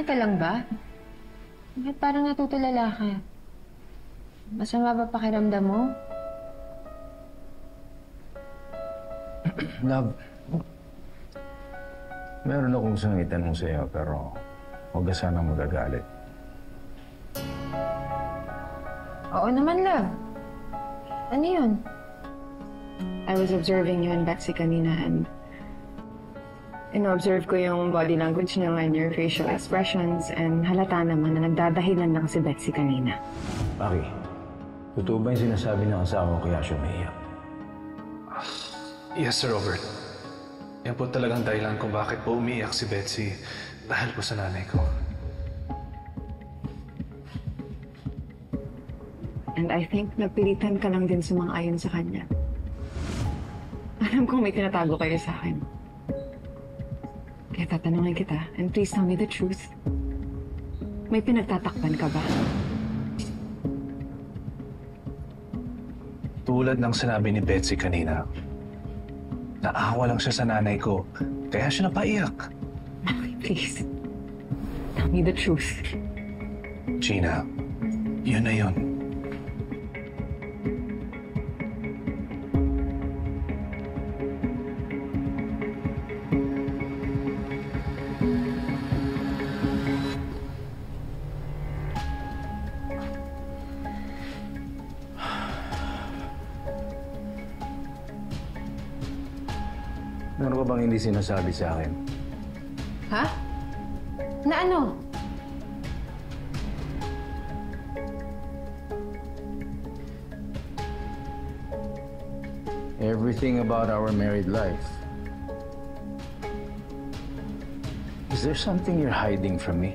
Okay ka lang ba? Bakit parang natutulala ka? Masama ba pakiramdam mo? Love, meron akong gustong itanong sa'yo pero huwag ka sanang magagalit. Oo naman, love. Ano yun? I was observing you and Betsy kanina and ino-observe ko yung body language niya and your facial expressions and halata naman na nagdadahilan lang si Betsy kanina. Maki, totoo ba yung sinasabi ng asawa ko kaya siya umiiyak? Yes, Sir Robert. Yan po talagang dahilan kung bakit po umiiyak si Betsy dahil po sa nanay ko. And I think nagpilitan ka lang din sumang-ayon sa kanya. Alam kong may tinatago kayo sa akin. Kaya tatanungin kita, and please tell me the truth. May pinagtatakpan ka ba? Tulad ng sinabi ni Betsy kanina, naawa lang siya sa nanay ko, kaya siya napaiyak. Maki, please. Tell me the truth. Gina, yun na yun. Meron ka bang hindi sinasabi sa akin? Ha? Na ano? Everything about our married life. Is there something you're hiding from me?